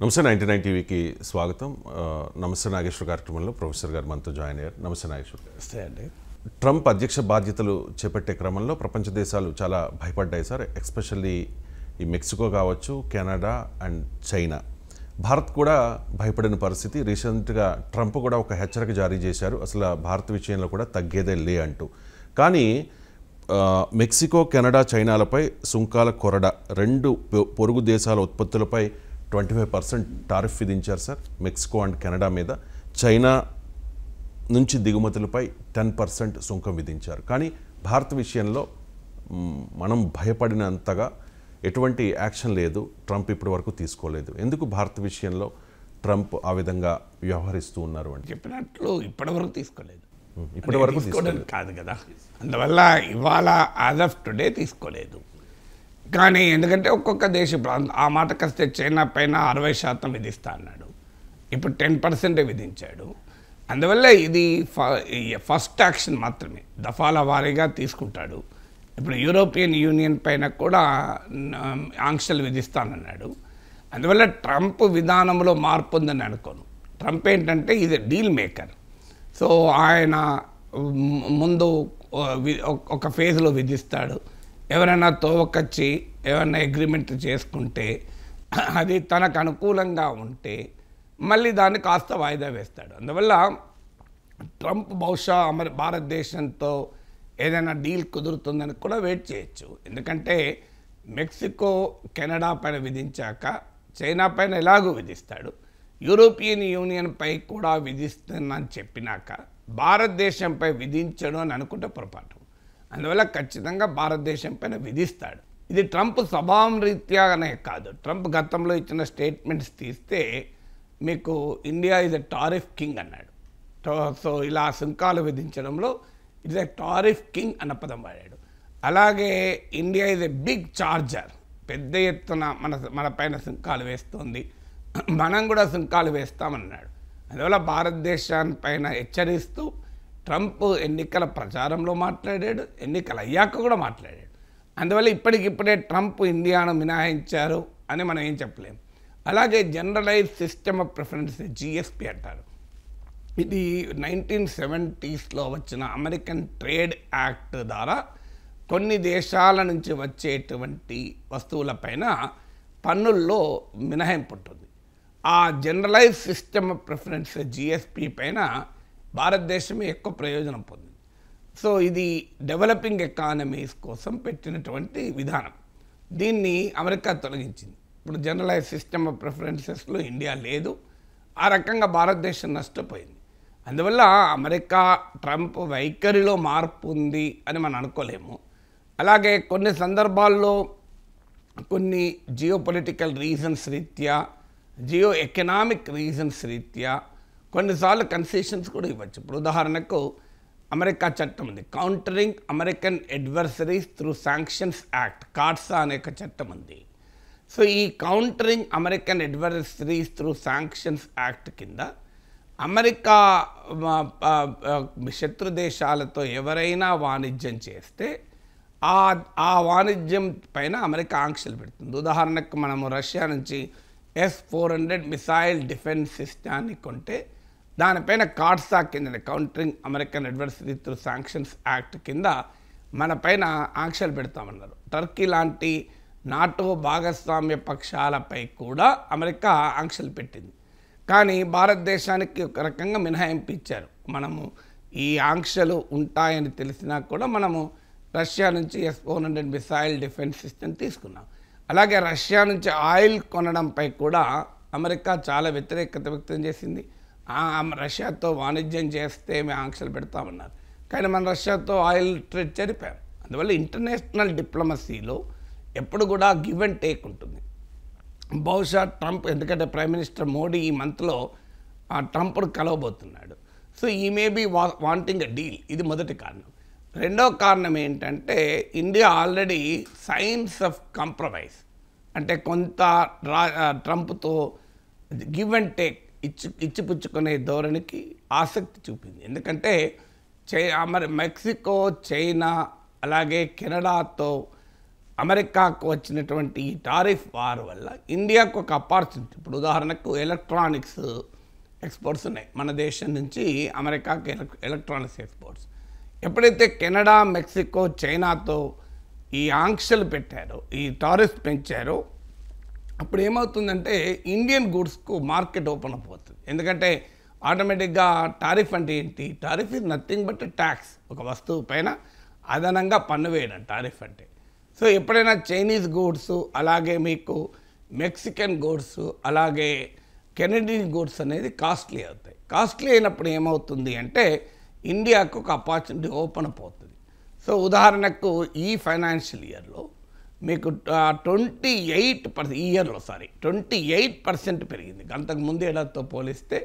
నమస్తే 99 టీవీకి స్వాగతం. నమస్తే నాగేశ్వర్ కార్యక్రమంలో ప్రొఫెసర్ గారు మనతో జాయిన్ అయ్యారు. నమస్తే నాగేశ్వర్ గారు. నమస్తే అండి. ట్రంప్ అధ్యక్ష బాధ్యతలు చేపట్టే క్రమంలో ప్రపంచ దేశాలు చాలా భయపడ్డాయి సార్. ఎస్పెషల్లీ ఈ మెక్సికో కావచ్చు, కెనడా అండ్ చైనా. భారత్ కూడా భయపడిన పరిస్థితి. రీసెంట్గా ట్రంప్ కూడా ఒక హెచ్చరిక జారీ చేశారు, అసలు భారత్ విషయంలో కూడా తగ్గేదే లే అంటూ. కానీ మెక్సికో, కెనడా, చైనాలపై సుంకాల కొరడ, రెండు పొరుగు దేశాల ఉత్పత్తులపై 25% టారిఫ్ విధించారు సార్ మెక్సికో అండ్ కెనడా మీద. చైనా నుంచి దిగుమతులపై 10% సుంకం విధించారు. కానీ భారత్ విషయంలో మనం భయపడినంతగా ఎటువంటి యాక్షన్ లేదు, ట్రంప్ ఇప్పటి వరకు తీసుకోలేదు. ఎందుకు భారత్ విషయంలో ట్రంప్ ఆ విధంగా వ్యవహరిస్తూ ఉన్నారు అంటే? చెప్పినట్లు ఇప్పటివరకు తీసుకోలేదు. ఇప్పటివరకు తీసుకోవడానికి కాదు కదా, అందువల్ల ఇవాళ యాజ్ ఆఫ్ టుడే తీసుకోలేదు. కానీ ఎందుకంటే ఒక్కొక్క దేశం ఆ మాటకు వస్తే చైనా పైన 60% విధిస్తా అన్నాడు, ఇప్పుడు 10% విధించాడు. అందువల్ల ఇది ఫస్ట్ యాక్షన్ మాత్రమే, దఫాల వారీగా తీసుకుంటాడు. ఇప్పుడు యూరోపియన్ యూనియన్ పైన కూడా ఆంక్షలు విధిస్తానన్నాడు. అందువల్ల ట్రంప్ విధానంలో మార్పు ఉందని అనుకోను. ట్రంప్ ఏంటంటే ఇది డీల్ మేకర్. సో ఆయన ముందు ఒక ఫేజ్లో విధిస్తాడు, ఎవరైనా తోవకొచ్చి ఏమైనా అగ్రిమెంట్ చేసుకుంటే అది తనకు అనుకూలంగా ఉంటే మళ్ళీ దాన్ని కాస్త వాయిదా వేస్తాడు. అందువల్ల ట్రంప్ బహుశా భారతదేశంతో ఏదైనా డీల్ కుదురుతుందని కూడా వెయిట్ చేయొచ్చు. ఎందుకంటే మెక్సికో, కెనడా పైన విధించాక చైనా పైన ఎలాగూ విధిస్తాడు, యూరోపియన్ యూనియన్ పై కూడా విధిస్తుందని చెప్పినాక భారతదేశంపై విధించడం అని అనుకుంటే పొరపాటు. అందువల్ల ఖచ్చితంగా భారతదేశం పైన విధిస్తాడు. ఇది ట్రంప్ స్వభావం రీత్యానే కాదు, ట్రంప్ గతంలో ఇచ్చిన స్టేట్మెంట్స్ తీస్తే మీకు India is a tariff king అన్నాడు. సో ఇలా సుంకాలు విధించడంలో ఇట్స్ ఎ టారిఫ్ కింగ్ అన్న పదం వాడాడు. అలాగే India is a big charger, పెద్ద ఎత్తున మన పైన సుంకాలు వేస్తుంది, మనం కూడా సుంకాలు వేస్తామన్నాడు. అందువల్ల భారతదేశాన్ని పైన హెచ్చరిస్తూ ట్రంప్ ఎన్నికల ప్రచారంలో మాట్లాడాడు, ఎన్నికలు అయ్యాక కూడా మాట్లాడాడు. అందువల్ల ఇప్పటికిప్పుడే ట్రంప్ ఇండియాను మినహాయించారు అని మనం ఏం చెప్పలేము. అలాగే generalize system of preference, GSP అంటారు. ఇది 1970s వచ్చిన అమెరికన్ ట్రేడ్ యాక్ట్ ద్వారా కొన్ని దేశాల నుంచి వచ్చేటువంటి వస్తువులపైన పన్నుల్లో మినహాయింపు ఉంటుంది. ఆ generalize system of preference, GSP పైన భారతదేశమే ఎక్కువ ప్రయోజనం పొందింది. సో ఇది డెవలపింగ్ ఎకానమీస్ కోసం పెట్టినటువంటి విధానం. దీన్ని అమెరికా తొలగించింది. ఇప్పుడు జనరలైజ్ సిస్టమ్ ఆఫ్ ప్రిఫరెన్సెస్లో ఇండియా లేదు. ఆ రకంగా భారతదేశం నష్టపోయింది. అందువల్ల అమెరికా ట్రంప్ వైఖరిలో మార్పు ఉంది అని మనం అనుకోలేము. అలాగే కొన్ని సందర్భాల్లో కొన్ని జియో పొలిటికల్ రీజన్స్ రీత్యా, జియో ఎకనామిక్ రీజన్స్ రీత్యా కొన్నిసార్లు కన్సెషన్స్ కూడా ఇవ్వచ్చు. ఇప్పుడు ఉదాహరణకు అమెరికా చట్టం ఉంది, countering American adversaries through sanctions act, CAATSA అనే ఒక చట్టం ఉంది. సో ఈ countering American adversaries through sanctions act కింద అమెరికా శత్రు దేశాలతో ఎవరైనా వాణిజ్యం చేస్తే ఆ వాణిజ్యం పైన అమెరికా ఆంక్షలు పెడుతుంది. ఉదాహరణకు మనము రష్యా నుంచి S-400 మిసైల్ డిఫెన్స్ సిస్టాన్ని కొంటే దానిపైన కాట్సా కింద, countering American adversary through sanctions act కింద మన పైన ఆంక్షలు పెడతామన్నారు. టర్కీ లాంటి నాటో భాగస్వామ్య పక్షాలపై కూడా అమెరికా ఆంక్షలు పెట్టింది. కానీ భారతదేశానికి ఒక రకంగా మినహాయింపు ఇచ్చారు. మనము ఈ ఆంక్షలు ఉంటాయని తెలిసినా కూడా మనము రష్యా నుంచి S-400 మిసైల్ డిఫెన్స్ సిస్టమ్ తీసుకున్నాం. అలాగే రష్యా నుంచి ఆయిల్ కొనడంపై కూడా అమెరికా చాలా వ్యతిరేకత వ్యక్తం చేసింది. రష్యాతో వాణిజ్యం చేస్తే మేము ఆంక్షలు పెడతామన్నారు. కానీ మనం రష్యాతో ఆయిల్ ట్రేడ్ జరిపాం. అందువల్ల ఇంటర్నేషనల్ డిప్లొమసీలో ఎప్పుడు కూడా గివ్ అండ్ టేక్ ఉంటుంది. బహుశా ట్రంప్, ఎందుకంటే ప్రైమ్ మినిస్టర్ మోడీ ఈ మంత్లో ట్రంప్ను కలవబోతున్నాడు. సో ఈ may be wanting a deal, ఇది మొదటి కారణం. రెండో కారణం ఏంటంటే India already signs of compromise, అంటే కొంత ట్రంప్తో గివ్ అండ్ టేక్ ఇచ్చిపుచ్చుకునే ధోరణికి ఆసక్తి చూపింది. ఎందుకంటే మెక్సికో, చైనా అలాగే కెనడాతో అమెరికాకు వచ్చినటువంటి ఈ టారిఫ్ వార్ వల్ల ఇండియాకు ఒక ఆపర్చునిటీ. ఇప్పుడు ఉదాహరణకు ఎలక్ట్రానిక్స్ ఎక్స్పోర్ట్స్ ఉన్నాయి మన దేశం నుంచి అమెరికాకి, ఎలక్ట్రానిక్స్ ఎక్స్పోర్ట్స్. ఎప్పుడైతే కెనడా, మెక్సికో, చైనాతో ఈ ఆంక్షలు పెట్టారో, ఈ టారిఫ్ పెంచారో, అప్పుడు ఏమవుతుందంటే ఇండియన్ గూడ్స్కు మార్కెట్ ఓపెన్ అయిపోతుంది. ఎందుకంటే ఆటోమేటిక్గా టారిఫ్ అంటే ఏంటి? Tariff is nothing but tax. ఒక వస్తువు పైన అదనంగా పన్ను వేయడం టారిఫ్ అంటే. సో ఎప్పుడైనా చైనీస్ గూడ్స్, అలాగే మీకు మెక్సికన్ గూడ్స్, అలాగే కెనడియన్ గూడ్స్ అనేది కాస్ట్లీ అవుతాయి. కాస్ట్లీ అయినప్పుడు ఏమవుతుంది అంటే ఇండియాకు ఒక ఆపర్చునిటీ ఓపెన్ అయిపోతుంది. సో ఉదాహరణకు ఈ ఫైనాన్షియల్ ఇయర్లో మీకు 28% పెరిగింది. అంతకు ముందు ఏడాదితో పోలిస్తే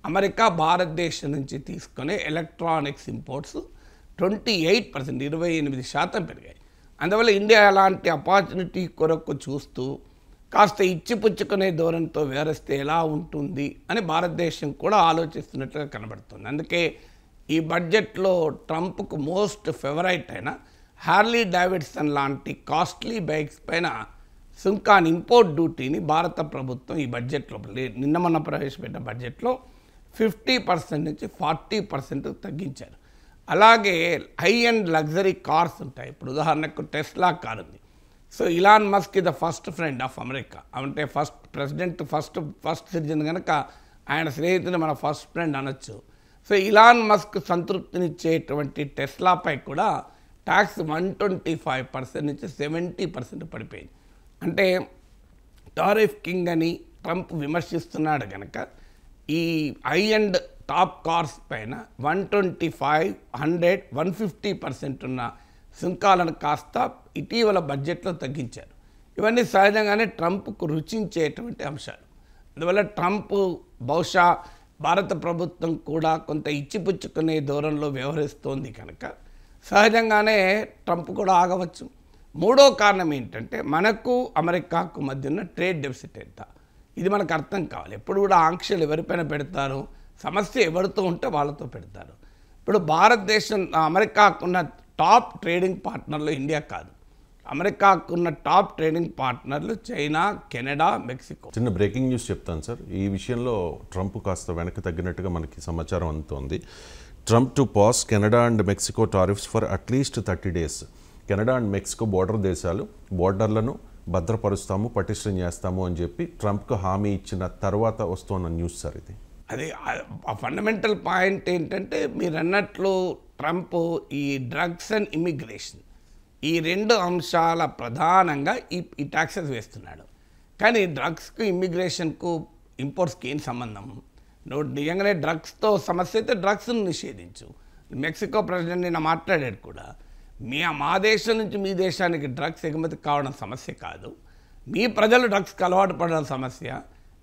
అమెరికా భారతదేశం నుంచి తీసుకునే ఎలక్ట్రానిక్స్ ఇంపోర్ట్స్ 28% పెరిగాయి. అందువల్ల ఇండియా అలాంటి ఆపర్చునిటీ కొరకు చూస్తూ కాస్త ఇచ్చిపుచ్చుకునే ధోరణితో వ్యవహరిస్తే ఎలా ఉంటుంది అని భారతదేశం కూడా ఆలోచిస్తున్నట్లుగా కనబడుతుంది. అందుకే ఈ బడ్జెట్లో ట్రంప్కు మోస్ట్ ఫేవరైట్ అయిన హార్లీ డేవిడ్సన్ లాంటి కాస్ట్లీ బైక్స్ పైన సుంకాన్ని, ఇంపోర్ట్ డ్యూటీని భారత ప్రభుత్వం ఈ బడ్జెట్లో, నిన్న మొన్న ప్రవేశపెట్టిన బడ్జెట్లో 50% నుంచి 40% తగ్గించారు. అలాగే హై అండ్ లగ్జరీ కార్స్ ఉంటాయి. ఇప్పుడు ఉదాహరణకు టెస్లా కార్ ఉంది. So Elon Musk the first friend of America, అంటే ఫస్ట్ ప్రెసిడెంట్, ఫస్ట్ సిటిజన్ కనుక ఆయన స్నేహితుడు మన ఫస్ట్ ఫ్రెండ్ అనొచ్చు. సో ఇలాన్ మస్క్ సంతృప్తినిచ్చేటువంటి టెస్లాపై కూడా ట్యాక్స్ 125% నుంచి 70% పడిపోయింది. అంటే టారిఫ్ కింగ్ అని ట్రంప్ విమర్శిస్తున్నాడు కనుక ఈ హై అండ్ టాప్ కార్స్ పైన 125, 100, 150% ఉన్న సుంకాలను కాస్త ఇటీవల బడ్జెట్లో తగ్గించారు. ఇవన్నీ సహజంగానే ట్రంప్కు రుచించేటువంటి అంశాలు. అందువల్ల ట్రంప్ బహుశా భారత ప్రభుత్వం కూడా కొంత ఇచ్చిపుచ్చుకునే ధోరణిలో వ్యవహరిస్తోంది కనుక సహజంగానే ట్రంప్ కూడా ఆగవచ్చు. మూడో కారణం ఏంటంటే మనకు అమెరికాకు మధ్య ఉన్న ట్రేడ్ డెఫిసిట్ ఎంత, ఇది మనకు అర్థం కావాలి. ఎప్పుడు కూడా ఆంక్షలు ఎవరిపైన పెడతారు, సమస్య ఎవరితో ఉంటే వాళ్ళతో పెడతారు. ఇప్పుడు భారతదేశం అమెరికాకున్న టాప్ ట్రేడింగ్ పార్ట్నర్లు ఇండియా కాదు. అమెరికాకున్న టాప్ ట్రేడింగ్ పార్ట్నర్లు చైనా, కెనడా, మెక్సికో. చిన్న బ్రేకింగ్ న్యూస్ చెప్తాను సార్. ఈ విషయంలో ట్రంప్ కాస్త వెనక్కి తగ్గినట్టుగా మనకి సమాచారం అందుతోంది. Trump to pause Canada and Mexico tariffs for at least 30 days. Canada and Mexico border దేశాలు, బోర్డర్లను భద్రపరుస్తాము, పటిష్టం చేస్తాము అని చెప్పి ట్రంప్కు హామీ ఇచ్చిన తర్వాత వస్తున్న న్యూస్ సార్ ఇది. అది ఆ ఫండమెంటల్ పాయింట్ ఏంటంటే మీరు అన్నట్లు ట్రంప్ ఈ డ్రగ్స్ అండ్ ఇమిగ్రేషన్, ఈ 2 అంశాల ప్రధానంగా ఈ ట్యాక్సెస్ వేస్తున్నాడు. కానీ డ్రగ్స్కు, ఇమిగ్రేషన్కు, ఇంపోర్ట్స్కి ఏం సంబంధం? నువ్వు నిజంగానే డ్రగ్స్తో సమస్య అయితే డ్రగ్స్ను నిషేధించు. మెక్సికో ప్రెసిడెంట్ నిన్న మాట్లాడాడు కూడా, మా దేశం నుంచి మీ దేశానికి డ్రగ్స్ ఎగుమతి కావడం సమస్య కాదు, మీ ప్రజలు డ్రగ్స్కి అలవాటు పడడం సమస్య,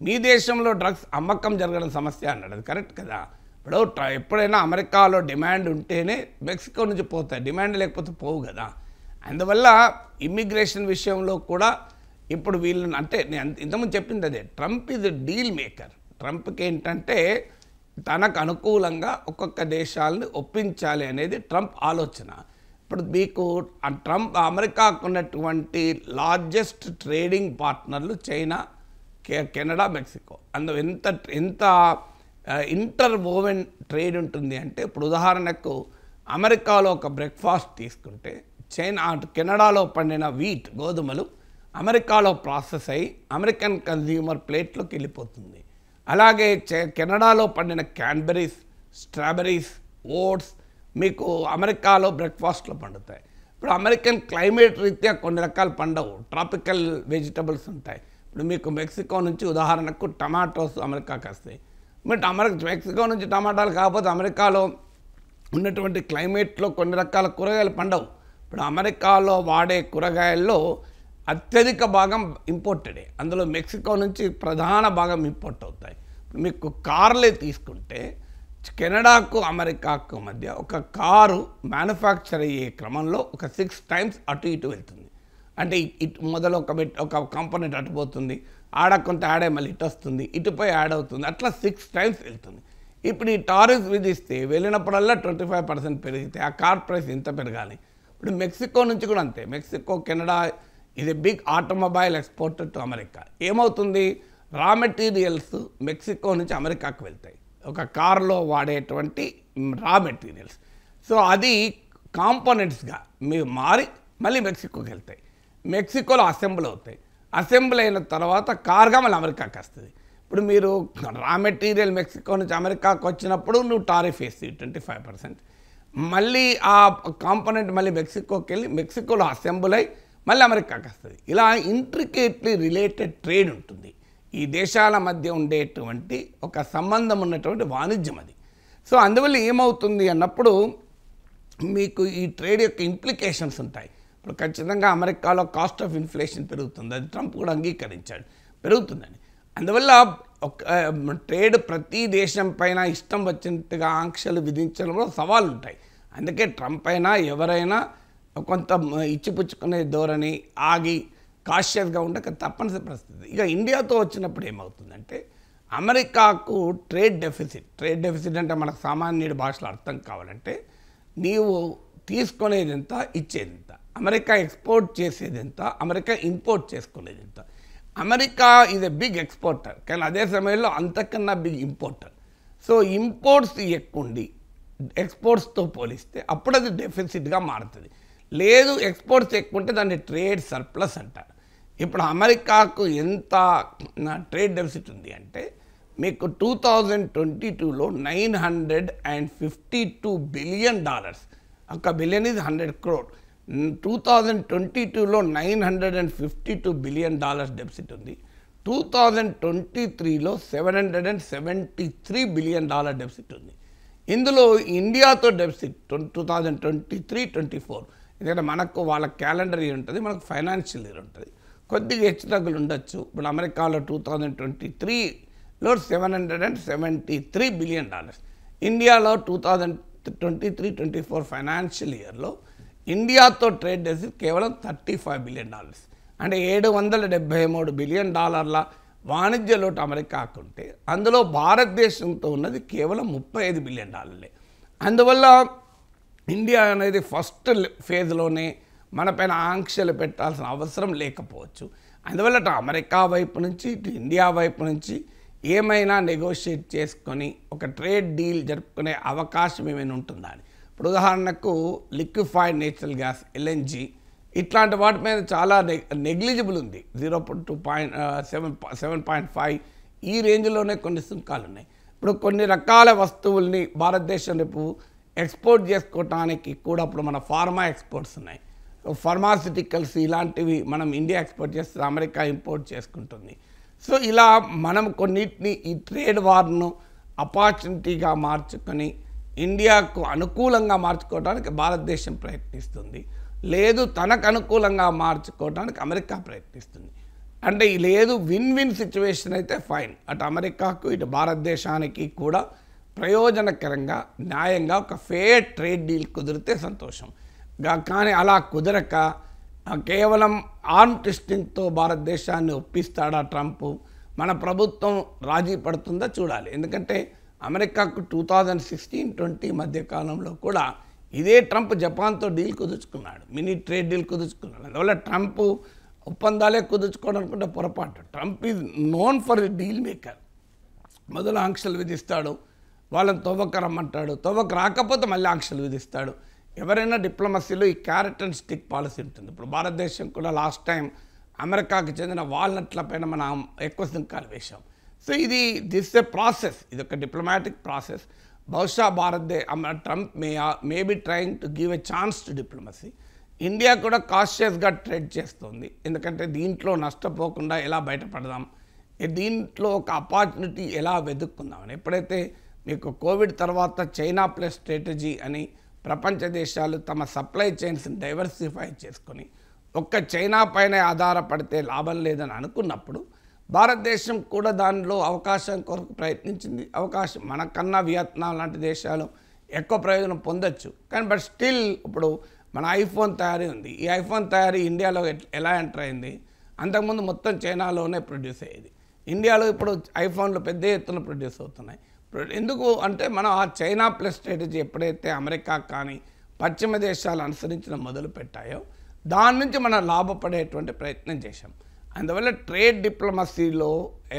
మీ దేశంలో డ్రగ్స్ అమ్మకం జరగడం సమస్య అన్నాడు. అది కరెక్ట్ కదా. ఇప్పుడు ఎప్పుడైనా అమెరికాలో డిమాండ్ ఉంటేనే మెక్సికో నుంచి పోతాయి, డిమాండ్ లేకపోతే పోవు కదా. అందువల్ల ఇమ్మిగ్రేషన్ విషయంలో కూడా ఇప్పుడు వీళ్ళని, అంటే నేను ఇంతకుముందు చెప్పింది అదే, ట్రంప్ ఈజ్ డీల్ మేకర్. ట్రంప్కి ఏంటంటే తనకు అనుకూలంగా ఒక్కొక్క దేశాలను ఒప్పించాలి అనేది ట్రంప్ ఆలోచన. ఇప్పుడు మీకు ట్రంప్ అమెరికాకు ఉన్నటువంటి లార్జెస్ట్ ట్రేడింగ్ పార్ట్నర్లు చైనా, కెనడా, మెక్సికో. ఎంత ఇంటర్ వోవెన్ ట్రేడ్ ఉంటుంది అంటే, ఇప్పుడు ఉదాహరణకు అమెరికాలో ఒక బ్రేక్ఫాస్ట్ తీసుకుంటే కెనడాలో పండిన వీట్, గోధుమలు అమెరికాలో ప్రాసెస్ అయ్యి అమెరికన్ కన్జ్యూమర్ ప్లేట్లోకి వెళ్ళిపోతుంది. అలాగే కెనడాలో పండిన క్యాన్బెరీస్, స్ట్రాబెరీస్, ఓట్స్ మీకు అమెరికాలో బ్రేక్ఫాస్ట్లో పండుతాయి. ఇప్పుడు అమెరికన్ క్లైమేట్ రీత్యా కొన్ని రకాలు పండవు, ట్రాపికల్ వెజిటబుల్స్ ఉంటాయి. ఇప్పుడు మీకు మెక్సికో నుంచి ఉదాహరణకు టమాటోస్ అమెరికాకి వస్తాయి. మెక్సికో నుంచి టమాటాలు కాకపోతే అమెరికాలో ఉన్నటువంటి క్లైమేట్లో కొన్ని రకాల కూరగాయలు పండవు. ఇప్పుడు అమెరికాలో వాడే కూరగాయల్లో అత్యధిక భాగం ఇంపోర్టెడే, అందులో మెక్సికో నుంచి ప్రధాన భాగం ఇంపోర్ట్ అవుతాయి. మీకు కార్లే తీసుకుంటే కెనడాకు అమెరికాకు మధ్య ఒక కారు మ్యానుఫ్యాక్చర్ అయ్యే క్రమంలో ఒక 6 times అటు ఇటు వెళ్తుంది. అంటే ఇటు మొదలు ఒక కాంపోనెంట్ అటుపోతుంది, ఆడ కొంత యాడ్ అయ్యి మళ్ళీ ఇటు వస్తుంది, ఇటుపై యాడ్ అవుతుంది, అట్లా 6 times వెళ్తుంది. ఇప్పుడు ఈ టారిఫ్ విధిస్తే వెళ్ళినప్పుడల్లా 25% పెరిగితే ఆ కార్ ప్రైస్ ఎంత పెరగాలి? ఇప్పుడు మెక్సికో నుంచి కూడా అంతే. మెక్సికో, కెనడా ఇది big automobile exporter to America. ఏమవుతుంది, రా మెటీరియల్స్ మెక్సికో నుంచి అమెరికాకు వెళ్తాయి, ఒక కారులో వాడేటువంటి రా మెటీరియల్స్. సో అది కాంపోనెంట్స్గా మీరు మారి మళ్ళీ మెక్సికోకి వెళ్తాయి, మెక్సికోలో అసెంబ్లీ అవుతాయి, అసెంబ్లీ అయిన తర్వాత కార్గా మళ్ళీ అమెరికాకి వస్తుంది. ఇప్పుడు మీరు రా మెటీరియల్ మెక్సికో నుంచి అమెరికాకు వచ్చినప్పుడు నువ్వు టారిఫ్ వేసి 25%, మళ్ళీ ఆ కాంపోనెంట్ మళ్ళీ మెక్సికోకి వెళ్ళి మెక్సికోలో అసెంబ్లీ అయి మళ్ళీ అమెరికాకి వస్తుంది. ఇలా ఇంట్రికేట్లీ రిలేటెడ్ ట్రేడ్ ఉంటుంది. ఈ దేశాల మధ్య ఉండేటువంటి ఒక సంబంధం ఉన్నటువంటి వాణిజ్యం అది. సో అందువల్ల ఏమవుతుంది అన్నప్పుడు మీకు ఈ ట్రేడ్ యొక్క ఇంప్లికేషన్స్ ఉంటాయి. ఇప్పుడు ఖచ్చితంగా అమెరికాలో కాస్ట్ ఆఫ్ ఇన్ఫ్లేషన్ పెరుగుతుంది, అది ట్రంప్ కూడా అంగీకరించాడు, పెరుగుతుందని. అందువల్ల ఒక ట్రేడ్ ప్రతి దేశం పైన ఇష్టం వచ్చినట్టుగా ఆంక్షలు విధించడంలో సవాళ్ళు ఉంటాయి. అందుకే ట్రంప్ అయినా ఎవరైనా కొంత ఇచ్చిపుచ్చుకునే ధోరణి, ఆగి కాషియస్గా ఉండక తప్పనిసరి పరిస్థితి. ఇక ఇండియాతో వచ్చినప్పుడు ఏమవుతుందంటే అమెరికాకు ట్రేడ్ డెఫిసిట్ అంటే మనకు సామాన్యుడి భాషలో అర్థం కావాలంటే నీవు తీసుకునేది ఎంత, ఇచ్చేది ఎంత, అమెరికా ఎక్స్పోర్ట్ చేసేది ఎంత, అమెరికా ఇంపోర్ట్ చేసుకునేది ఎంత. America is a big exporter, కానీ అదే సమయంలో అంతకన్నా బిగ్ ఇంపోర్టర్. సో ఇంపోర్ట్స్ ఎక్కువ ఉండి ఎక్స్పోర్ట్స్తో పోలిస్తే అప్పుడు అది డెఫిసిట్గా మారుతుంది. లేదు ఎక్స్పోర్ట్స్ ఎక్కువ ఉంటే దాన్ని ట్రేడ్ సర్ప్లస్ అంటారు. ఇప్పుడు అమెరికాకు ఎంత ట్రేడ్ డెఫిసిట్ ఉంది అంటే మీకు 2022లో $952 బిలియన్, ఒక బిలియన్ ఇది 100 crore. 2022లో $952 బిలియన్ డెఫిసిట్ ఉంది. 2023లో $773 బిలియన్ డెఫిసిట్ ఉంది. ఇందులో ఇండియాతో డెఫిసిట్ 2023-24, ఎందుకంటే మనకు వాళ్ళ క్యాలెండర్ ఇయర్ ఉంటుంది, మనకు ఫైనాన్షియల్ ఇయర్ ఉంటుంది, కొద్దిగా హెచ్చు తగ్గులు ఉండొచ్చు. ఇప్పుడు అమెరికాలో 2023లో $773 బిలియన్, ఇండియాలో 2023-24 ఫైనాన్షియల్ ఇయర్లో ఇండియాతో ట్రేడ్ డెఫిసిట్ కేవలం $35 బిలియన్, అంటే $773 బిలియన్ వాణిజ్య లోటు అమెరికాకు ఉంటే అందులో భారతదేశంతో ఉన్నది కేవలం $35 బిలియన్. అందువల్ల ఇండియా అనేది ఫస్ట్ ఫేజ్లోనే మనపైన ఆంక్షలు పెట్టాల్సిన అవసరం లేకపోవచ్చు. అందువల్ల అటు అమెరికా వైపు నుంచి ఇటు ఇండియా వైపు నుంచి ఏమైనా నెగోషియేట్ చేసుకొని ఒక ట్రేడ్ డీల్ జరుపుకునే అవకాశం ఏమైనా ఉంటుందా అని. ఇప్పుడు ఉదాహరణకు లిక్విఫైడ్ నేచురల్ గ్యాస్ LNG ఇట్లాంటి వాటి మీద చాలా నెగ్లిజిబుల్ ఉంది, 0.7.5 ఈ రేంజ్లోనే కొన్ని సుంకాలు ఉన్నాయి. ఇప్పుడు కొన్ని రకాల వస్తువుల్ని భారతదేశం రేపు ఎక్స్పోర్ట్ చేసుకోవటానికి కూడా ఇప్పుడు మన ఫార్మా ఎక్స్పోర్ట్స్ ఉన్నాయి, ఫార్మాసిటికల్స్ ఇలాంటివి మనం ఇండియా ఎక్స్పోర్ట్ చేస్తే అమెరికా ఇంపోర్ట్ చేసుకుంటుంది. సో ఇలా మనం కొన్నిటిని ఈ ట్రేడ్ వార్ను ఆపర్చునిటీగా మార్చుకొని ఇండియాకు అనుకూలంగా మార్చుకోవడానికి భారతదేశం ప్రయత్నిస్తుంది, లేదు తనకు అనుకూలంగా మార్చుకోవడానికి అమెరికా ప్రయత్నిస్తుంది. అంటే లేదు విన్ విన్ సిచ్యువేషన్ అయితే ఫైన్, అటు అమెరికాకు ఇటు భారతదేశానికి కూడా ప్రయోజనకరంగా న్యాయంగా ఒక ఫేర్ ట్రేడ్ డీల్ కుదిరితే సంతోషం. కానీ అలా కుదరక కేవలం ఆర్మ్ ట్విస్టింగ్తో భారతదేశాన్ని ఒప్పిస్తాడా ట్రంప్, మన ప్రభుత్వం రాజీ పడుతుందా చూడాలి. ఎందుకంటే అమెరికాకు 2016-20 మధ్యకాలంలో కూడా ఇదే ట్రంప్ జపాన్తో డీల్ కుదుర్చుకున్నాడు, మినీ ట్రేడ్ డీల్ కుదుర్చుకున్నాడు. అందువల్ల ట్రంప్ ఒప్పందాలే కుదుర్చుకోవడం అనుకుంటే పొరపాటు. Trump is known for deal maker. మొదలు ఆంక్షలు విధిస్తాడు, వాళ్ళని తవ్వక రమ్మంటాడు, తవ్వక రాకపోతే మళ్ళీ ఆంక్షలు విధిస్తాడు. ఎవరైనా డిప్లొమసీలో ఈ క్యారెట్ అండ్ స్టిక్ పాలసీ ఉంటుంది. ఇప్పుడు భారతదేశం కూడా లాస్ట్ టైం అమెరికాకు చెందిన వాల్నట్ల పైన మనం ఎక్కువ సుంకాలు వేశాం. సో దిస్ ఏ ప్రాసెస్, ఇది ఒక డిప్లొమాటిక్ ప్రాసెస్. బహుశా Trump may be trying to give a chance to diplomacy. India కూడా కాషియస్గా ట్రేడ్ చేస్తుంది, ఎందుకంటే దీంట్లో నష్టపోకుండా ఎలా బయటపడదాం, దీంట్లో ఒక ఆపర్చునిటీ ఎలా వెతుక్కుందామని. ఎప్పుడైతే మీకు కోవిడ్ తర్వాత చైనా ప్లస్ స్ట్రాటజీ అని ప్రపంచ దేశాలు తమ సప్లై చైన్స్ని డైవర్సిఫై చేసుకొని ఒక్క చైనా పైన ఆధారపడితే లాభం లేదని అనుకున్నప్పుడు భారతదేశం కూడా దానిలో అవకాశం కొరకు ప్రయత్నించింది. అవకాశం మనకన్నా వియత్నాం లాంటి దేశాలు ఎక్కువ ప్రయోజనం పొందొచ్చు, కానీ బట్ స్టిల్ ఇప్పుడు మన ఐఫోన్ తయారీ ఉంది. ఈ ఐఫోన్ తయారీ ఇండియాలో ఎలా ఎంటర్ అయింది? అంతకుముందు మొత్తం చైనాలోనే ప్రొడ్యూస్ అయ్యేది. ఇండియాలో ఇప్పుడు ఐఫోన్లు పెద్ద ఎత్తున ప్రొడ్యూస్ అవుతున్నాయి. ఎందుకు అంటే మనం ఆ చైనా ప్లస్ స్ట్రాటజీ ఎప్పుడైతే అమెరికా కానీ పశ్చిమ దేశాలు అనుసరించడం మొదలు పెట్టాయో దాని నుంచి మనం లాభపడేటువంటి ప్రయత్నం చేశాం. అందువల్ల ట్రేడ్ డిప్లొమసీలో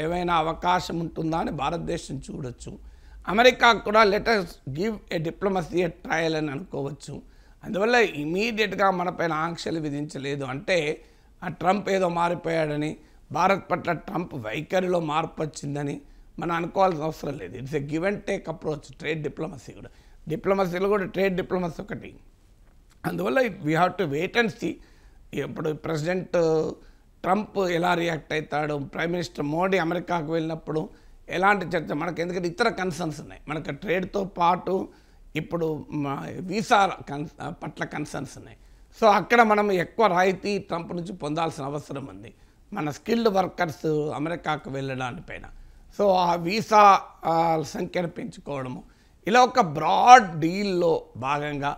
ఏమైనా అవకాశం ఉంటుందా అని భారతదేశం చూడొచ్చు. అమెరికా కూడా let us give a diplomacy A trial అని అనుకోవచ్చు. అందువల్ల ఇమీడియట్గా మనపైన ఆంక్షలు విధించలేదు అంటే ఆ ట్రంప్ ఏదో మారిపోయాడని, భారత్ పట్ల ట్రంప్ వైఖరిలో మార్పు వచ్చిందని మనం అనుకోవాల్సిన అవసరం లేదు. It's a give and take approach. Trade diplomacy కూడా, డిప్లొమసీలో కూడా ట్రేడ్ డిప్లొమసీ ఒకటి. అందువల్ల we have to wait and see. ఇప్పుడు ప్రెసిడెంట్ ట్రంప్ ఎలా రియాక్ట్ అవుతాడు, ప్రైమ్ మినిస్టర్ మోడీ అమెరికాకు వెళ్ళినప్పుడు ఎలాంటి చర్చ మనకు, ఎందుకంటే ఇతర కన్సర్న్స్ ఉన్నాయి మనకు. ట్రేడ్తో పాటు ఇప్పుడు వీసా పట్ల కన్సర్న్స్ ఉన్నాయి. సో అక్కడ మనం ఎక్కువ రాయితీ ట్రంప్ నుంచి పొందాల్సిన అవసరం ఉంది మన స్కిల్డ్ వర్కర్స్ అమెరికాకు వెళ్ళడానిపైన. సో ఆ వీసా సంఖ్యను పెంచుకోవడము, ఇలా ఒక బ్రాడ్ డీల్లో భాగంగా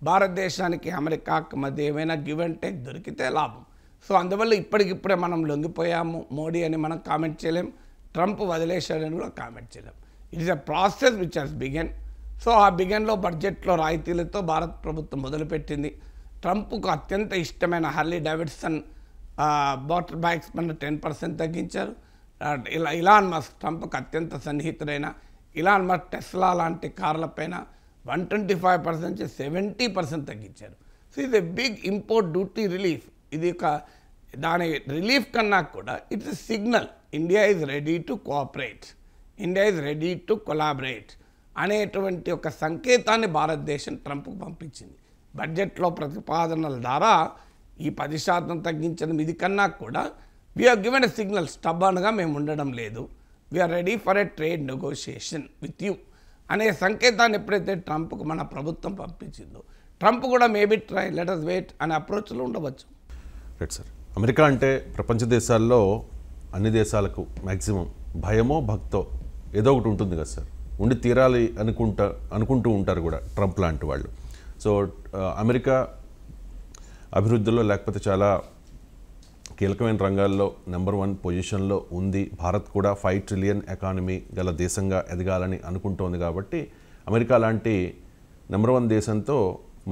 భారతదేశానికి అమెరికాకు మధ్య ఏమైనా గివ్ అండ్ టేక్ దొరికితే లాభం. సో అందువల్ల ఇప్పటికిప్పుడే మనం లొంగిపోయాము మోడీ అని మనం కామెంట్ చేయలేం, ట్రంప్ వదిలేశాడని కూడా కామెంట్ చేయలేం. It is a process which has begun. So ఆ బిగన్లో బడ్జెట్లో రాయితీలతో భారత ప్రభుత్వం మొదలుపెట్టింది. ట్రంప్కు అత్యంత ఇష్టమైన హార్లీ డేవిడ్సన్ బాటిల్ బ్యాగ్స్ పైన 10% తగ్గించారు. ఇలాన్ మస్క్, ట్రంప్కు అత్యంత సన్నిహితుడైన ఇలాన్ మస్క్ టెస్లా లాంటి కార్లపైన 125% నుంచి 70% తగ్గించారు. సో ఇది a big import duty relief. ఇది ఒక దాని రిలీఫ్ కన్నా కూడా it's a signal India is ready to cooperate, India is ready to collaborate అనేటువంటి ఒక సంకేతాన్ని భారతదేశం ట్రంప్కు పంపించింది. బడ్జెట్లో ప్రతిపాదనల ద్వారా ఈ 10% తగ్గించడం ఇది కన్నా కూడా వీఆర్ గివెన్ ఎ సిగ్నల్, స్టబ్బన్గా మేము ఉండడం లేదు, we're ready for a trade negotiation with you అనే సంకేతాన్ని ఎప్పుడైతే ట్రంప్కు మన ప్రభుత్వం పంపించిందో, ట్రంప్ కూడా maybe try let us wait అనే అప్రోచ్లో ఉండవచ్చు. Right sir. అమెరికా అంటే ప్రపంచ దేశాల్లో అన్ని దేశాలకు మ్యాక్సిమం భయమో భక్తో ఏదో ఒకటి ఉంటుంది కదా సార్, ఉండి తీరాలి అనుకుంటూ ఉంటారు కూడా ట్రంప్ లాంటి వాళ్ళు. సో అమెరికా అభివృద్ధిలో లేకపోతే చాలా కీలకమైన రంగాల్లో నెంబర్ 1 పొజిషన్లో ఉంది. భారత్ కూడా 5 ట్రిలియన్ ఎకానమీ గల దేశంగా ఎదగాలని అనుకుంటోంది. కాబట్టి అమెరికా లాంటి నెంబర్ 1 దేశంతో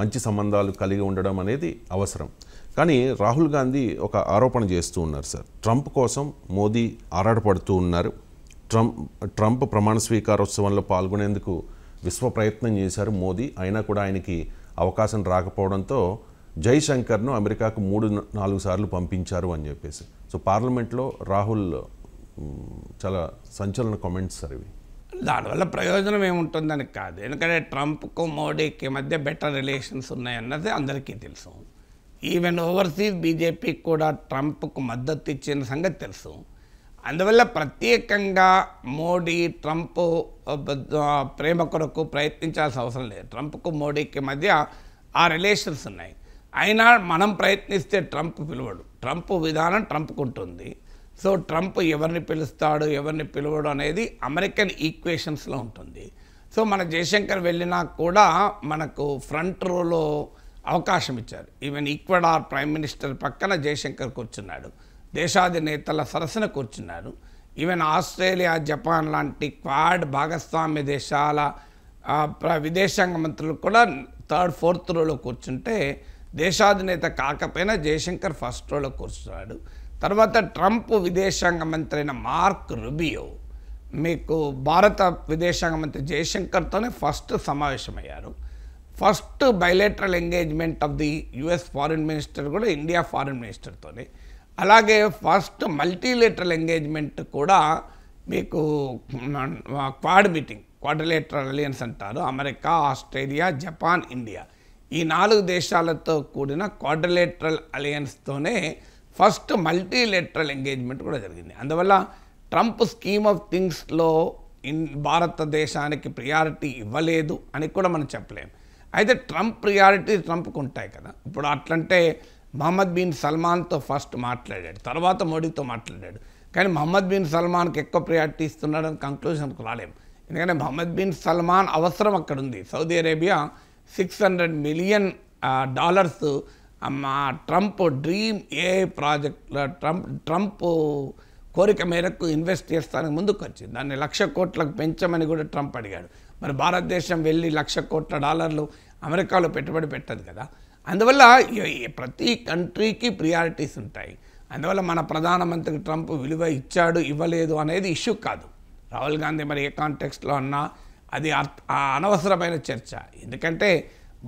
మంచి సంబంధాలు కలిగి ఉండడం అనేది అవసరం. కానీ రాహుల్ గాంధీ ఒక ఆరోపణ చేస్తూ ఉన్నారు సార్, ట్రంప్ కోసం మోదీ ఆరాటపడుతూ ఉన్నారు. ట్రంప్ ప్రమాణ స్వీకారోత్సవంలో పాల్గొనేందుకు విశ్వ ప్రయత్నం చేశారు మోదీ, అయినా కూడా ఆయనకి అవకాశం రాకపోవడంతో జైశంకర్ను అమెరికాకు 3-4 సార్లు పంపించారు అని చెప్పేసి. సో పార్లమెంట్లో రాహుల్ చాలా సంచలన కామెంట్స్ సార్ ఇవి. దానివల్ల ప్రయోజనం ఏముంటుందని కాదు, ఎందుకంటే ట్రంప్కు మోడీకి మధ్య బెటర్ రిలేషన్స్ ఉన్నాయన్నది అందరికీ తెలుసు. ఈవెన్ ఓవర్సీస్ బీజేపీకి కూడా ట్రంప్కు మద్దతు ఇచ్చిన సంగతి తెలుసు. అందువల్ల ప్రత్యేకంగా మోడీ ట్రంప్ ప్రేమ కొరకు ప్రయత్నించాల్సిన అవసరం లేదు. ట్రంప్కు మోడీకి మధ్య ఆ రిలేషన్స్ ఉన్నాయి. అయినా మనం ప్రయత్నిస్తే ట్రంప్ పిలవడు, ట్రంప్ విధానం ట్రంప్కు ఉంటుంది. సో ట్రంప్ ఎవరిని పిలుస్తాడు ఎవరిని పిలవడు అనేది అమెరికన్ ఈక్వేషన్స్లో ఉంటుంది. సో మన జయశంకర్ వెళ్ళినా కూడా మనకు ఫ్రంట్ రోలో అవకాశం ఇచ్చారు. ఈవెన్ ఈక్వెడార్ ప్రైమ్ మినిస్టర్ పక్కన జయశంకర్ కూర్చున్నాడు, దేశాధినేతల సరసన కూర్చున్నారు. ఈవెన్ ఆస్ట్రేలియా, జపాన్ లాంటి క్వాడ్ భాగస్వామ్య దేశాల విదేశాంగ మంత్రులు కూడా 3rd, 4th రోలో కూర్చుంటే దేశాధినేత కాకపోయినా జయశంకర్ ఫస్ట్ రోలో కూర్చున్నాడు. తర్వాత ట్రంప్ విదేశాంగ మంత్రి అయిన మార్క్ రుబియో మీకు భారత విదేశాంగ మంత్రి జయశంకర్తోనే ఫస్ట్ సమావేశమయ్యారు. First bilateral engagement of the US foreign minister కూడా ఇండియా ఫారిన్ మినిస్టర్తోనే. అలాగే ఫస్ట్ మల్టీలేటరల్ ఎంగేజ్మెంట్ కూడా మీకు క్వాడ్ మీటింగ్, క్వాడ్రిలేటరల్ అలియన్స్ అంటారు, అమెరికా, ఆస్ట్రేలియా, జపాన్, ఇండియా ఈ 4 దేశాలతో కూడిన క్వాడ్రిలేటరల్ అలియన్స్తోనే ఫస్ట్ మల్టీలేటరల్ ఎంగేజ్మెంట్ కూడా జరిగింది. అందువల్ల ట్రంప్ స్కీమ్ ఆఫ్ థింగ్స్లో భారతదేశానికి ప్రియారిటీ ఇవ్వలేదు అని కూడా మనం చెప్పలేము. అయితే ట్రంప్ ప్రియారిటీ ట్రంప్కు ఉంటాయి కదా. ఇప్పుడు అట్లంటే మహమ్మద్ బిన్ సల్మాన్తో ఫస్ట్ మాట్లాడాడు, తర్వాత మోడీతో మాట్లాడాడు. కానీ మహమ్మద్ బిన్ సల్మాన్కి ఎక్కువ ప్రియారిటీ ఇస్తున్నాడని కంక్లూజన్కు రాలేము. ఎందుకంటే మహమ్మద్ బిన్ సల్మాన్ అవసరం అక్కడ ఉంది. Saudi Arabia $600 million Trump dream AI ప్రాజెక్ట్లో ట్రంప్ కోరిక మేరకు ఇన్వెస్ట్ చేస్తానికి ముందుకు వచ్చింది. దాన్ని $1,00,000 కోట్లకు పెంచమని కూడా ట్రంప్ అడిగాడు. మరి భారతదేశం వెళ్ళి $1,00,000 కోట్ల అమెరికాలో పెట్టుబడి పెట్టదు కదా. అందువల్ల ప్రతి కంట్రీకి ప్రియారిటీస్ ఉంటాయి. అందువల్ల మన ప్రధానమంత్రి ట్రంప్ విలువ ఇచ్చాడు ఇవ్వలేదు అనేది ఇష్యూ కాదు. రాహుల్ గాంధీ మరి ఏ కాంటెక్స్ట్లో అన్నా అది అనవసరమైన చర్చ. ఎందుకంటే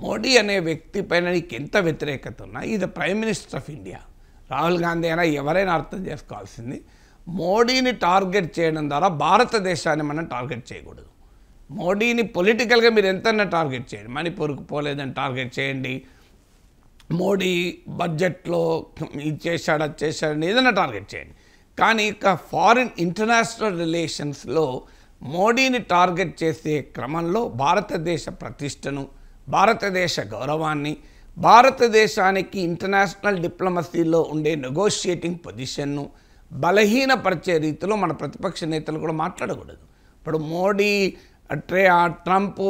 మోడీ అనే వ్యక్తి పైన నీకు ఎంత వ్యతిరేకత ఉన్నా ఇది prime minister of India. Rahul Gandhi అయినా ఎవరైనా అర్థం చేసుకోవాల్సింది, మోడీని టార్గెట్ చేయడం ద్వారా భారతదేశాన్ని మనం టార్గెట్ చేయకూడదు. మోడీని పొలిటికల్గా మీరు ఎంతైనా టార్గెట్ చేయండి, మణిపూర్కి పోలేదని టార్గెట్ చేయండి, మోడీ బడ్జెట్లో ఇది చేశాడు అది చేశాడని ఏదైనా టార్గెట్ చేయండి. కానీ ఇక ఫారిన్ ఇంటర్నేషనల్ రిలేషన్స్లో మోడీని టార్గెట్ చేసే క్రమంలో భారతదేశ ప్రతిష్టను, భారతదేశ గౌరవాన్ని, భారతదేశానికి ఇంటర్నేషనల్ డిప్లొమసీలో ఉండే నెగోషియేటింగ్ పొజిషన్ను బలహీనపరిచే రీతిలో మన ప్రతిపక్ష నేతలు కూడా మాట్లాడకూడదు. ఇప్పుడు మోడీ ట్రంప్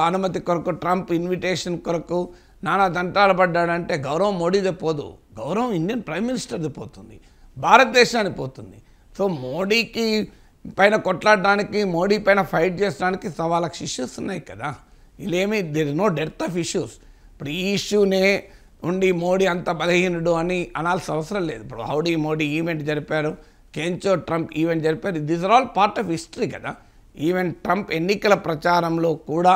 అనుమతి కొరకు, ట్రంప్ ఇన్విటేషన్ కొరకు నానా దంటాలు పడ్డాడంటే గౌరవం మోడీదే పోదు, గౌరవం ఇండియన్ ప్రైమ్ మినిస్టర్ది పోతుంది, భారతదేశానికి పోతుంది. సో మోడీకి పైన కొట్లాడడానికి, మోడీ పైన ఫైట్ చేయడానికి 1,000,000 ఇష్యూస్ ఉన్నాయి కదా. ఇదేమి there is no depth of issues. ఇప్పుడు ఈ ఇష్యూనే ఉండి మోడీ అంత బలహీనుడు అని అనాల్సిన అవసరం లేదు. ఇప్పుడు హౌడీ మోడీ ఈవెంట్ జరిపారు, కెంచో ట్రంప్ ఈవెంట్ జరిపారు, these are all part of history కదా. ఈవెన్ ట్రంప్ ఎన్నికల ప్రచారంలో కూడా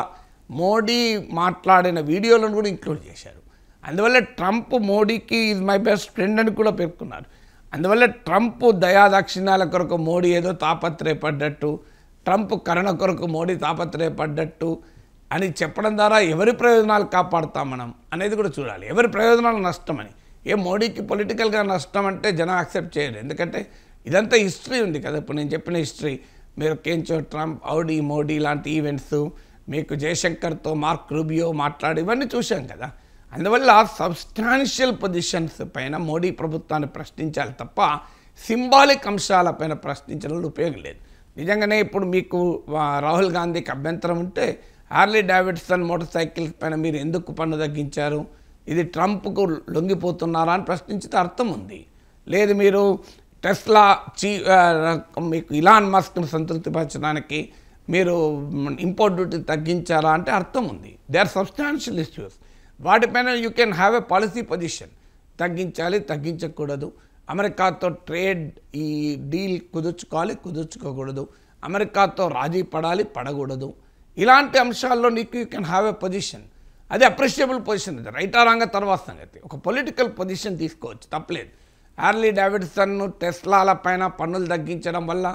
మోడీ మాట్లాడిన వీడియోలను కూడా ఇంక్లూడ్ చేశారు. అందువల్ల ట్రంప్ మోడీకి ఈజ్ మై బెస్ట్ ఫ్రెండ్ అని కూడా పేర్కొన్నారు. అందువల్ల ట్రంప్ దయాదాక్షిణ్యాల కొరకు మోడీ ఏదో తాపత్రయపడ్డట్టు, ట్రంప్ కరుణ కొరకు మోడీ తాపత్రయపడ్డట్టు అని చెప్పడం ద్వారా ఎవరి ప్రయోజనాలు కాపాడుతాం మనం అనేది కూడా చూడాలి. ఎవరి ప్రయోజనాలు నష్టమని. మోడీకి పొలిటికల్గా నష్టం అంటే జనం యాక్సెప్ట్ చేయరు. ఎందుకంటే ఇదంతా హిస్టరీ ఉంది కదా. ఇప్పుడు నేను చెప్పిన హిస్టరీ, మీరు కెంచో ట్రంప్, హౌడీ మోడీ లాంటి ఈవెంట్స్, మీకు జయశంకర్తో మార్క్ రూబియో మాట్లాడి ఇవన్నీ చూశాం కదా. అందువల్ల సబ్స్టాన్షియల్ పొజిషన్స్ పైన మోడీ ప్రభుత్వాన్ని ప్రశ్నించాలి తప్ప సింబాలిక్ అంశాలపైన ప్రశ్నించడంలో ఉపయోగం లేదు. నిజంగానే ఇప్పుడు మీకు రాహుల్ గాంధీకి అభ్యంతరం ఉంటే హార్లీ డేవిడ్సన్ మోటార్ సైకిల్స్ పైన మీరు ఎందుకు పన్ను తగ్గించారు, ఇది ట్రంప్కు లొంగిపోతున్నారా అని ప్రశ్నించితే అర్థం ఉంది. లేదు మీరు టెస్లా మీకు ఇలాన్ మస్క్ను సంతృప్తిపరచడానికి మీరు ఇంపోర్ట్ డ్యూటీ తగ్గించారా అంటే అర్థం ఉంది. They are substantial issues. వాటిపైన you can have a policy position. తగ్గించాలి, తగ్గించకూడదు, అమెరికాతో ట్రేడ్ ఈ డీల్ కుదుర్చుకోవాలి, కుదుర్చుకోకూడదు, అమెరికాతో రాజీ పడాలి, పడకూడదు, ఇలాంటి అంశాల్లో నీకు you can have a position. అది అప్రిషియబుల్ పొజిషన్. అది రైట్ ఆరాంగ తర్వాత సంగతి. ఒక పొలిటికల్ పొజిషన్ తీసుకోవచ్చు, తప్పలేదు. హార్లీ డేవిడ్సన్ టెస్లాల పైన పన్నులు తగ్గించడం వల్ల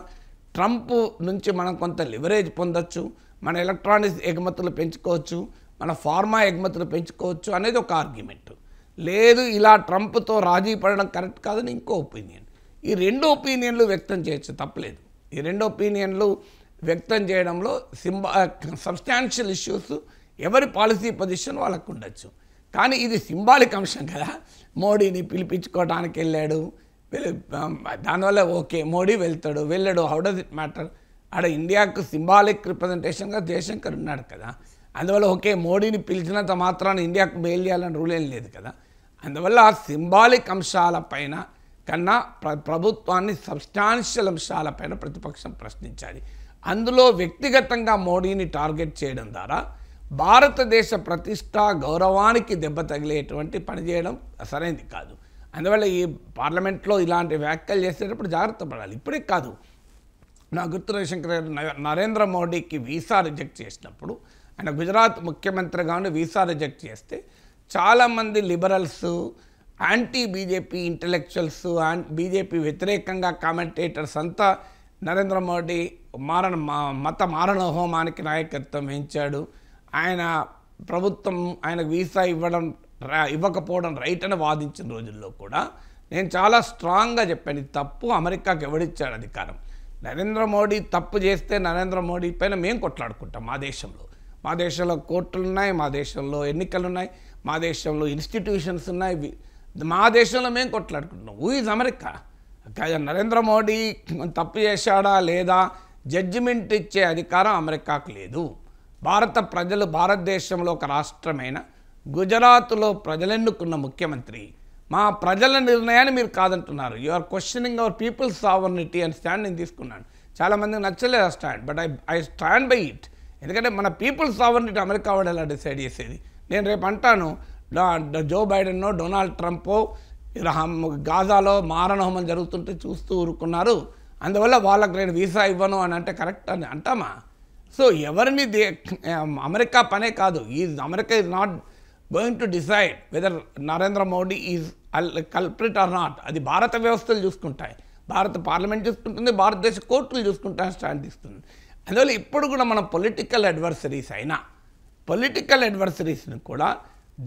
ట్రంప్ నుంచి మనం కొంత లివరేజ్ పొందొచ్చు, మన ఎలక్ట్రానిక్స్ ఎగుమతులు పెంచుకోవచ్చు, మన ఫార్మా ఎగుమతులు పెంచుకోవచ్చు అనేది ఒక ఆర్గ్యుమెంట్. లేదు ఇలా ట్రంప్తో రాజీ పడడం కరెక్ట్ కాదని ఇంకో ఒపీనియన్. ఈ రెండు ఒపీనియన్లు వ్యక్తం చేయొచ్చు, తప్పలేదు. ఈ రెండు ఒపీనియన్లు వ్యక్తం చేయడంలో సబ్స్టాన్షియల్ ఇష్యూస్ ఎవరి పాలసీ పొజిషన్ వాళ్ళకు ఉండొచ్చు. కానీ ఇది సింబాలిక్ అంశం కదా. మోడీని పిలిపించుకోవడానికి వెళ్ళాడు, దానివల్ల ఓకే మోడీ వెళ్ళాడు, హౌ డస్ ఇట్ మ్యాటర్? ఆడ ఇండియాకు సింబాలిక్ రిప్రజెంటేషన్గా జయశంకర్ ఉన్నాడు కదా. అందువల్ల ఓకే మోడీని పిలిచినంత మాత్రాన్ని ఇండియాకు బెయిల్ చేయాలని రూల్ ఏం లేదు కదా. అందువల్ల సింబాలిక్ అంశాలపైన కన్నా ప్రభుత్వాన్ని సబ్స్టాన్షియల్ అంశాలపైన ప్రతిపక్షం ప్రశ్నించాలి. అందులో వ్యక్తిగతంగా మోడీని టార్గెట్ చేయడం ద్వారా భారతదేశ ప్రతిష్ట, గౌరవానికి దెబ్బ తగిలేటువంటి పని చేయడం సరైనది కాదు. అందువల్ల ఈ పార్లమెంట్లో ఇలాంటి వ్యాఖ్యలు చేసేటప్పుడు జాగ్రత్త పడాలి. ఇప్పుడే కాదు, నా గుర్తు రవిశంకర్ నరేంద్ర మోడీకి వీసా రిజెక్ట్ చేసినప్పుడు, ఆయన గుజరాత్ ముఖ్యమంత్రిగా ఉండి వీసా రిజెక్ట్ చేస్తే చాలామంది liberals, anti BJP intellectuals, BJP వ్యతిరేకంగా కామెంటేటర్స్ అంతా నరేంద్ర మోడీ మత మారణ హోమానికి నాయకత్వం వహించాడు, ఆయన ప్రభుత్వం ఆయనకు వీసా ఇవ్వకపోవడం రైట్ అని వాదించిన రోజుల్లో కూడా నేను చాలా స్ట్రాంగ్గా చెప్పాను, ఇది తప్పు, అమెరికాకి ఎవడిచ్చాడు అధికారం? నరేంద్ర మోడీ తప్పు చేస్తే నరేంద్ర మోడీ పైన మేము కొట్లాడుకుంటాం. మా దేశంలో కోర్టులు ఉన్నాయి, మా దేశంలో ఎన్నికలు ఉన్నాయి, మా దేశంలో ఇన్స్టిట్యూషన్స్ ఉన్నాయి, మా దేశంలో మేము కొట్లాడుకుంటున్నాం. Who is America? Narendra Modi తప్పు చేశాడా లేదా జడ్జిమెంట్ ఇచ్చే అధికారం అమెరికాకు లేదు. భారత ప్రజలు, భారతదేశంలో ఒక రాష్ట్రమైన గుజరాత్లో ప్రజలెన్నుకున్న ముఖ్యమంత్రి, మా ప్రజల నిర్ణయాన్ని మీరు కాదంటున్నారు. You are questioning our people's sovereignty అని స్టాండ్ నేను తీసుకున్నాను. చాలామందికి నచ్చలేదు ఆ stand, but I stand by it. ఎందుకంటే మన పీపుల్స్ సావర్నిటీ అమెరికా వాడు ఎలా డిసైడ్ చేసేది? నేను రేపు అంటాను జో బైడెన్నో డొనాల్డ్ ట్రంపో గాజాలో మారణహోమం జరుగుతుంటే చూస్తూ ఊరుకున్నారు, అందువల్ల వాళ్ళకి నేను వీసా ఇవ్వను అని అంటే కరెక్ట్ అని అంటామా? సో ఎవరిని అమెరికా పనే కాదు, America is not going to decide whether Narendra Modi is culprit or not. అది భారత వ్యవస్థలు చూసుకుంటాయి, భారత పార్లమెంట్ చూసుకుంటుంది, భారతదేశ కోర్టులు చూసుకుంటాయని స్టాండ్ ఇస్తుంది. అందువల్ల ఇప్పుడు కూడా మన పొలిటికల్ అడ్వర్సరీస్ని కూడా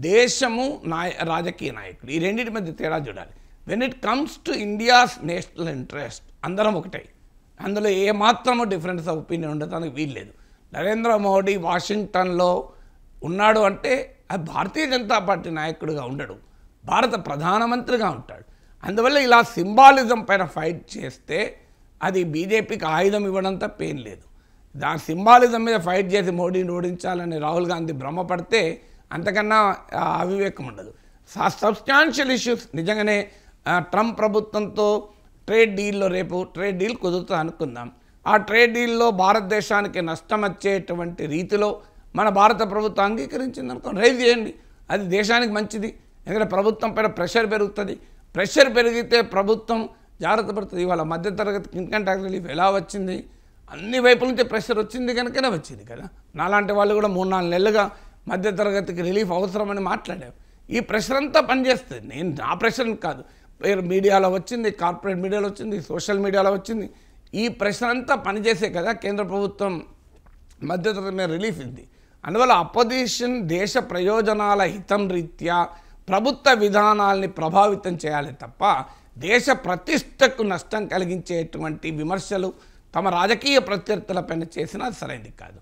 దేశము రాజకీయ నాయకుడు ఈ రెండింటి మధ్య తేడా చూడాలి. When it comes to India's national interest అందరం ఒకటే, అందులో ఏమాత్రము డిఫరెన్స్ ఆఫ్ ఒపీనియన్ ఉండటానికి వీల్లేదు. నరేంద్ర మోడీ వాషింగ్టన్లో ఉన్నాడు అంటే అది భారతీయ జనతా పార్టీ నాయకుడిగా ఉండడు, భారత ప్రధానమంత్రిగా ఉంటాడు. అందువల్ల ఇలా సింబాలిజం పైన ఫైట్ చేస్తే అది బీజేపీకి ఆయుధం ఇవ్వడం తప్ప ఏం లేదు. దాని సింబాలిజం మీద ఫైట్ చేసి మోడీని ఓడించాలని రాహుల్ గాంధీ భ్రమపడితే అంతకన్నా అవివేకం ఉండదు. సబ్స్టాన్షియల్ ఇష్యూస్ నిజంగానే ట్రంప్ ప్రభుత్వంతో ట్రేడ్ డీల్లో రేపు ట్రేడ్ డీల్ కుదురుతా అనుకుందాం, ఆ ట్రేడ్ డీల్లో భారతదేశానికి నష్టం వచ్చేటువంటి రీతిలో మన భారత ప్రభుత్వం అంగీకరించింది అనుకో, రైజ్ చేయండి, అది దేశానికి మంచిది. ఎందుకంటే ప్రభుత్వం పైన ప్రెషర్ పెరుగుతుంది, ప్రెషర్ పెరిగితే ప్రభుత్వం జాగ్రత్త పడుతుంది. ఇవాళ మధ్యతరగతి ఇన్కమ్ ట్యాక్స్ రిలీఫ్ ఎలా వచ్చింది? అన్ని వైపుల నుంచి ప్రెషర్ వచ్చింది కనుకనే వచ్చింది కదా. నాలాంటి వాళ్ళు కూడా 3-4 నెలలుగా మధ్యతరగతికి రిలీఫ్ అవసరమని మాట్లాడాం. ఈ ప్రెషర్ అంతా పనిచేస్తుంది. నేను నా ప్రెషర్ కాదు, మీడియాలో వచ్చింది, కార్పొరేట్ మీడియాలో వచ్చింది, సోషల్ మీడియాలో వచ్చింది. ఈ ప్రెషర్ అంతా పనిచేసే కదా కేంద్ర ప్రభుత్వం మధ్యతరగతి మీద రిలీఫ్ ఉంది. అందువల్ల అపోజిషన్ దేశ ప్రయోజనాల హితం రీత్యా ప్రభుత్వ విధానాల్ని ప్రభావితం చేయాలి తప్ప దేశ ప్రతిష్టకు నష్టం కలిగించేటువంటి విమర్శలు తమ రాజకీయ ప్రత్యర్థులపైన చేసినా సరైనది కాదు.